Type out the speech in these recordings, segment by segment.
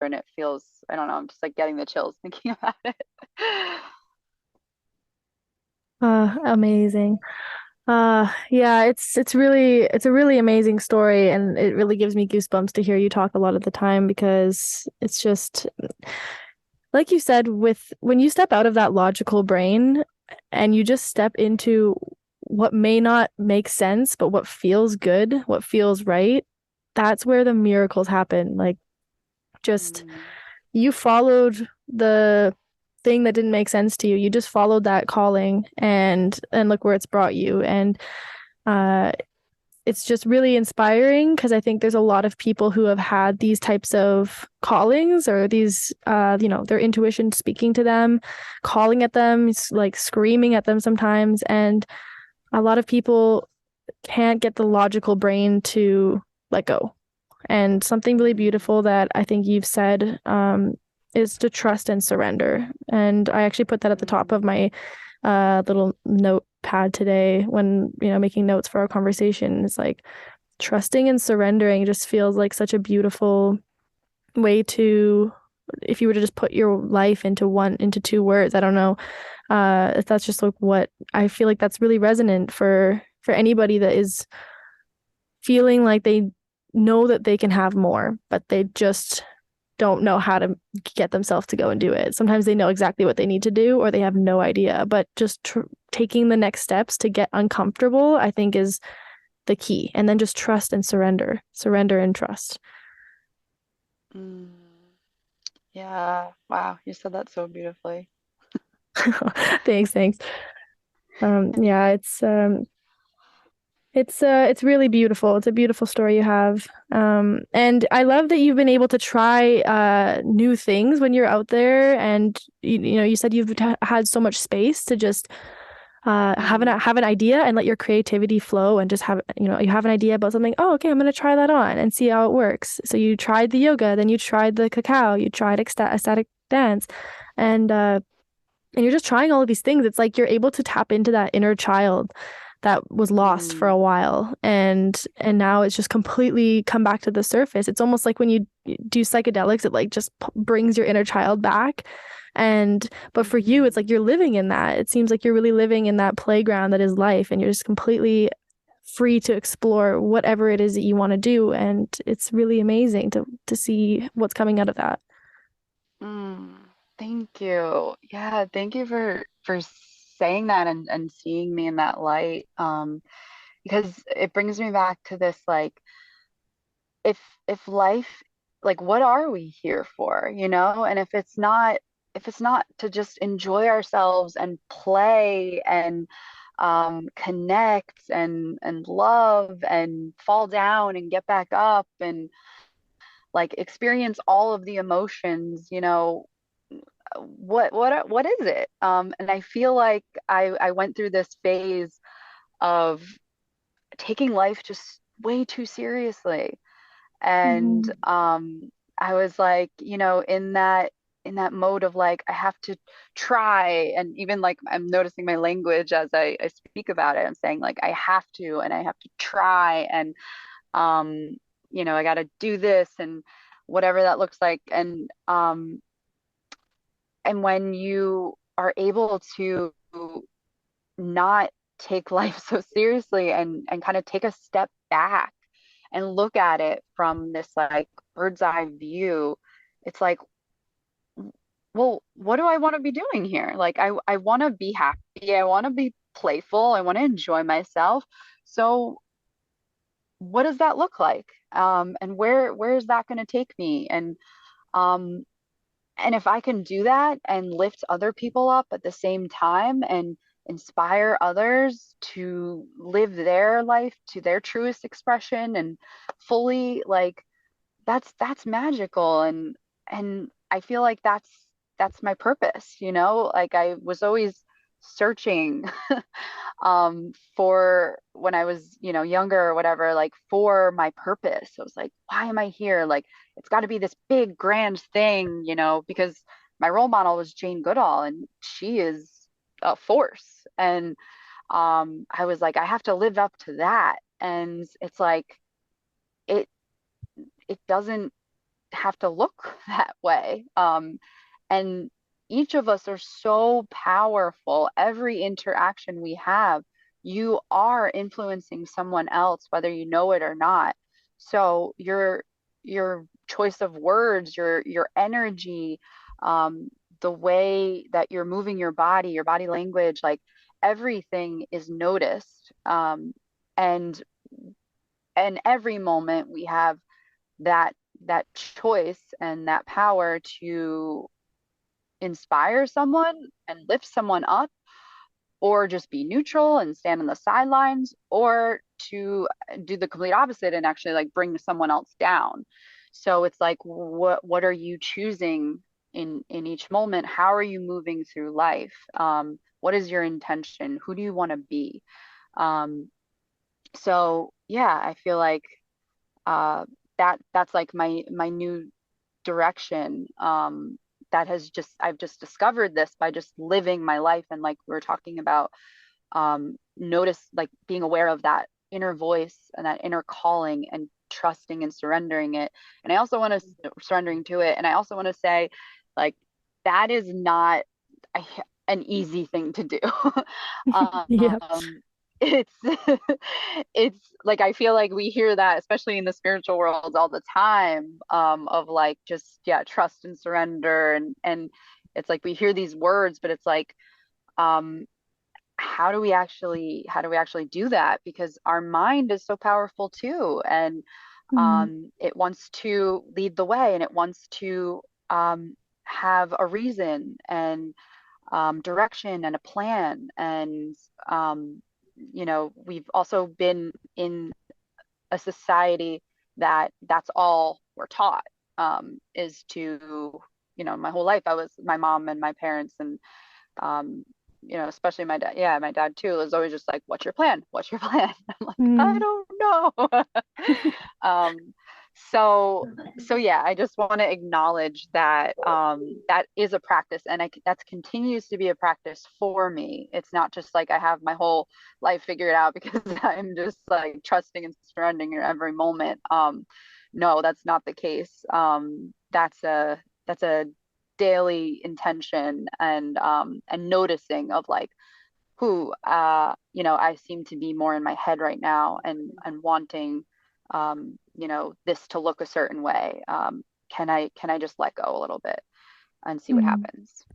and it feels, I don't know, I'm just like getting the chills thinking about it. Amazing. Yeah, it's a really amazing story, and it really gives me goosebumps to hear you talk a lot of the time because it's just like you said, with when you step out of that logical brain and you just step into what may not make sense, but what feels good, what feels right, that's where the miracles happen. Like just Mm, you followed the thing that didn't make sense to you. You just followed that calling and look where it's brought you. And uh it's just really inspiring because I think there's a lot of people who have had these types of callings or these, their intuition speaking to them, calling at them, like screaming at them sometimes. And a lot of people can't get the logical brain to let go. And something really mm, beautiful that I think you've said is to trust and surrender. And I actually put that at the top of mm, my little notepad today when, making notes for our conversation. It's like, trusting and surrendering just feels like such a beautiful way to, if you were to just put your life into two words. I don't know if that's just like what I feel like that's really resonant for anybody that is feeling like they know that they can have more, but they just don't know how to get themselves to go and do it. Sometimes they know exactly what they need to do or they have no idea, but just taking the next steps to get uncomfortable, I think is the key. And then just trust and surrender and trust. mm. Yeah. Wow. You said that so beautifully. Thanks. Yeah, it's really beautiful. It's a beautiful story you have. And I love that you've been able to try new things when you're out there, and you said you've had so much space to just Mm, have an idea and let your creativity flow, and just have, you have an idea about something. Oh, okay, I'm gonna try that on and see how it works. So you tried the yoga, then you tried the cacao, you tried ecstatic dance, and uh, and you're just trying all of these things. It's like you're able to tap into that inner child that was lost for a mm, while, and now it's just completely come back to the surface. It's almost like when you do psychedelics, it like just brings your inner child back. And but for you, it's mm. like you're living in that. It seems like you're really living in that playground that is life, and you're just completely free to explore whatever it is that you want to do. And it's really amazing to see what's coming out of that. Mm, thank you. Yeah, thank you for saying that and seeing me in that light. Because it brings me back to this like if if life like what are we here for, you know? And if it's not to just enjoy ourselves and play and connect and love and fall down and get back up and like experience all of the emotions, you know, what is it? And I feel like I went through this phase of taking life just way too seriously. And Mm. I was like, you know, in that mode of like I have to try, and even like I'm noticing my language as I speak about it. I'm saying like I have to, and I have to try, and um, you know, I got to do this and whatever that looks like. And when you are able to not take life so seriously and kind of take a step back and look at it from this like bird's eye view, it's like, well, what do I want to be doing here? Like I want to be happy, I want to be playful, I want to enjoy myself. So what does that look like? And where is that going to take me? Um and if I can do that and lift other people up at the same time and inspire others to live their life to their truest expression and fully, like that's magical. And I feel like that's my purpose, you know? Like I was always searching for when I was, you know, younger or whatever, like for my purpose. I was like, why am I here? Like it's got to be this big grand thing, you know, because my role model was Jane Goodall and she is a force. And I was like, I have to live up to that. And it's like it it doesn't have to look that way. And each of us are so powerful. Every interaction we have, you are influencing someone else, whether you know it or not. So your choice of words, your energy, the way that you're moving your body language, like everything is noticed. And and every moment we have that that choice and that power to inspire someone and lift someone up, or just be neutral and stand on the sidelines, or to do the complete opposite and actually like bring someone else down. So it's like, what are you choosing in each moment? How are you moving through life? What is your intention? Who do you want to be? um, so yeah, I feel like uh, that's like my new direction. That has just I've just discovered this by just living my life, and like we were talking about, notice like being aware of that inner voice and that inner calling, and trusting and surrendering it. And I also want to surrendering to it. And I also want to say, like, that is not a, an easy thing to do. Yeah. It's it's like I feel like we hear that, especially in the spiritual world, all the time, of like just yeah, trust and surrender, and it's like we hear these words, but it's like, um, how do we actually do that? Because our mind is so powerful too, and Mm. it wants to lead the way, and it wants to have a reason and direction and a plan. And we've also been in a society that that's all we're taught, is to, my whole life I was my mom and my parents, and um, especially my dad. Yeah, my dad too was always just like, "What's your plan? What's your plan?" I'm like, "I Mm. don't know." um, so so yeah, I just want to acknowledge that that is a practice, and that continues to be a practice for me. It's not just like I have my whole life figured out because I'm just like trusting and surrendering in every moment. No, that's not the case. That's a daily intention, and noticing of like who, I seem to be more in my head right now, and wanting, this to look a certain way. Can I just let go a little bit and see what Mm. happens?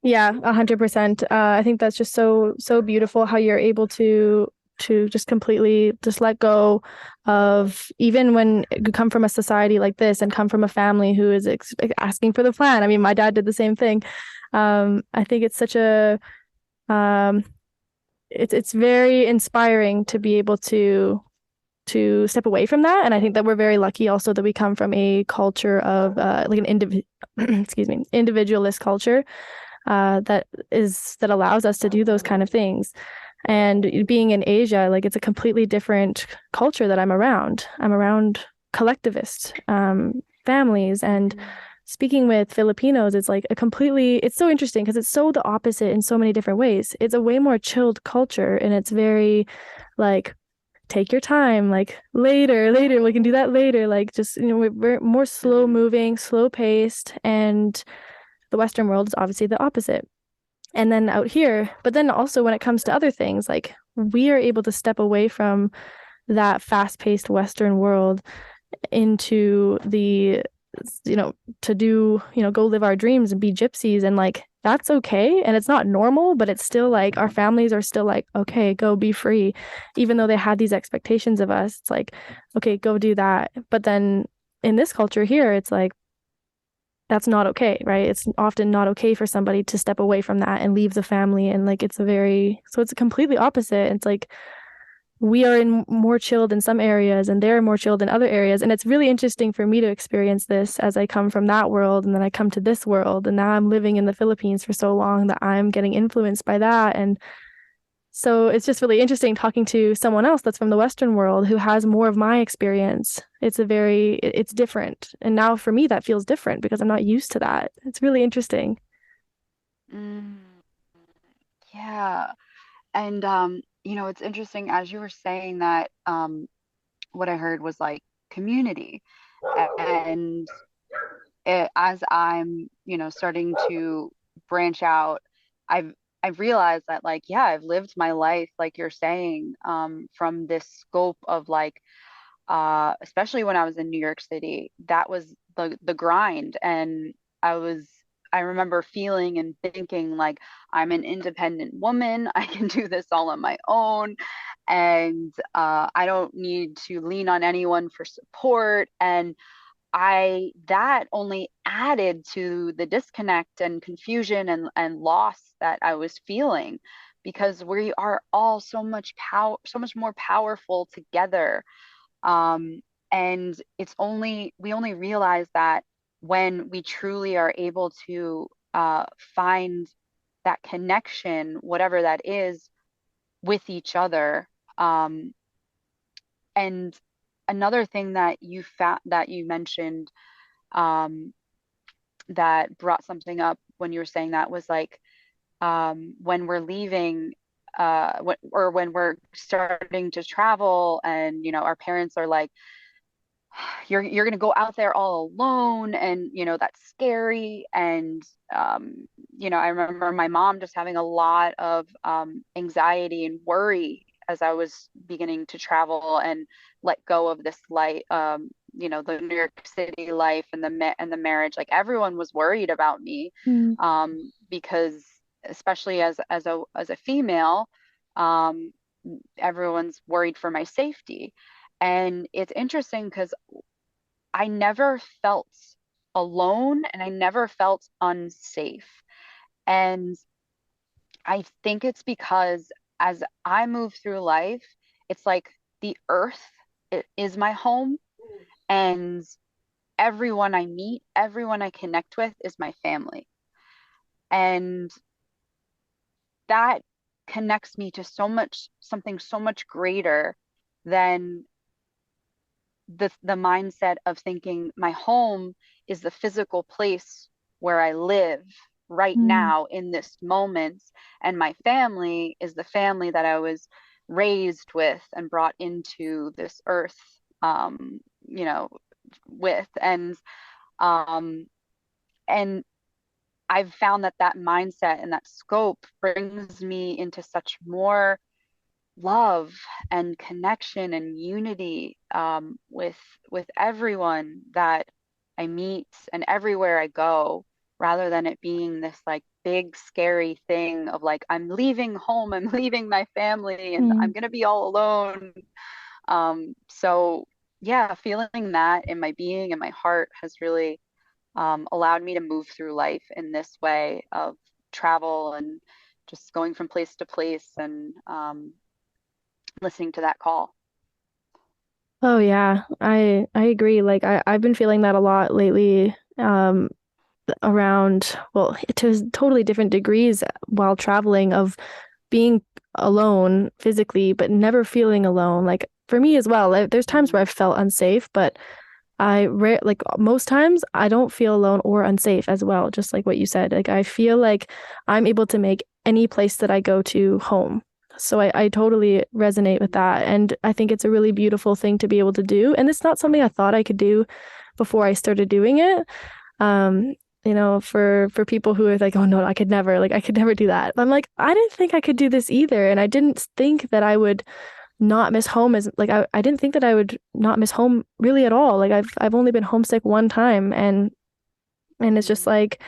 Yeah, 100%. I think that's just so beautiful how you're able to just completely just let go of, even when you come from a society like this and come from a family who is asking for the plan. I mean, my dad did the same thing. I think it's such a um, it's very inspiring to be able to step away from that. And I think that we're very lucky also that we come from a culture of like an excuse me, individualist culture that allows us to do those kind of things. And being in Asia, like it's a completely different culture that I'm around. I'm around collectivist families, and Mm. speaking with Filipinos, it's like it's so interesting because it's so the opposite in so many different ways. It's a way more chilled culture, and it's very like take your time, like later, we can do that later. Like just, we're more slow Mm. moving, slow paced, and the Western world is obviously the opposite. And then out here, but then also when it comes to other things, like we are able to step away from that fast paced Western world into the, to do, go live our dreams and be gypsies. And like, that's okay. And it's not normal, but it's still like our families are still like, okay, go be free. Even though they had these expectations of us, it's like, okay, go do that. But then in this culture here, it's like, that's not okay, right? It's often not okay for somebody to step away from that and leave the family. And like, it's completely opposite. It's like, we are in more chilled in some areas and they're more chilled in other areas. And it's really interesting for me to experience this as I come from that world and then I come to this world. And now I'm living in the Philippines for so long that I'm getting influenced by that. And so it's just really interesting talking to someone else that's from the Western world who has more of my experience. It's different. And now for me, that feels different because I'm not used to that. It's really interesting. Mm. Yeah. And it's interesting as you were saying that, what I heard was like community. And as I'm, starting to branch out, I've I've realized that, like, yeah, I've lived my life, like you're saying, from this scope of, like, especially when I was in New York City, that was the grind. And I was I remember feeling and thinking like, I'm an independent woman. I can do this all on my own, and I don't need to lean on anyone for support. And I that only added to the disconnect and confusion and loss that I was feeling, because we are all so much more powerful together. um, and we only realize that when we truly are able to find that connection, whatever that is, with each other. um, and another thing that you mentioned, um, that brought something up when you were saying that, was like, when we're leaving, when we're starting to travel, and our parents are like, you're going to go out there all alone, and that's scary. And I remember my mom just having a lot of anxiety and worry as I was beginning to travel and let go of this light, the New York City life, and the marriage. Like, everyone was worried about me, Mm. because especially as a female, um, everyone's worried for my safety. And it's interesting because I never felt alone, and I never felt unsafe. And I think it's because as I move through life, it's like the earth is my home, and everyone I meet, everyone I connect with is my family. And that connects me to something so much greater than the mindset of thinking my home is the physical place where I live right Mm. now in this moment, and my family is the family that I was raised with and brought into this earth, um, you know, with. Um, and I've found that mindset and that scope brings me into such more love and connection and unity, with everyone that I meet and everywhere I go, rather than it being this like big scary thing of like, I'm leaving home, I'm leaving my family, and I'm Mm. gonna be all alone. So yeah, feeling that in my being and my heart has really allowed me to move through life in this way of travel and just going from place to place, and listening to that call. Oh yeah, I agree. Like I've been feeling that a lot lately, around, well, to totally different degrees while traveling, of being alone physically, but never feeling alone. Like for me as well, there's times Mhm. where I've felt unsafe, but like most times I don't feel alone or unsafe as well, just like what you said. Like I feel like I'm able to make any place that I go to home. So I totally resonate with that. And I think it's a really beautiful thing to be able to do. And it's not something I thought I could do before I started doing it. Um, for people who are like, oh no, I could never do that. I'm like, I didn't think I could do this either. And I didn't think that I would not miss home, as like I didn't think that I would not miss home really at all. Like I've only been homesick one time, and it's just Mhm. like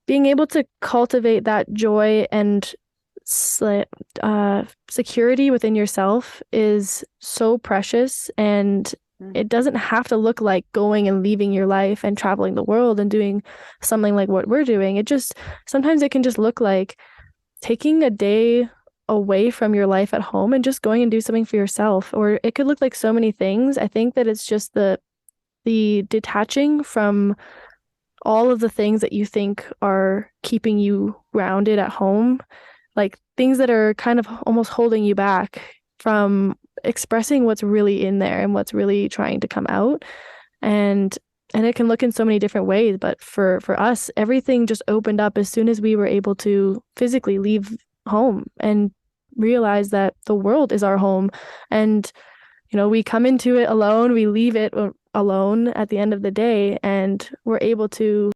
being able to cultivate that joy and security within yourself is so precious. And it Mhm. doesn't have to look like going and leaving your life and traveling the world and doing something like what we're doing. It just sometimes it can just look like taking a day away from your life at home and just going and do something for yourself. Or it could look like so many things. I think that it's just the detaching from all of the things that you think are keeping you grounded at home, like things that are kind of almost holding you back from expressing what's really in there and what's really trying to come out. And it can look in so many different ways, but for us, everything just opened up as soon as we were able to physically leave home and realize that the world is our home. And we come into it alone, we leave it alone at the end of the day, and we're able to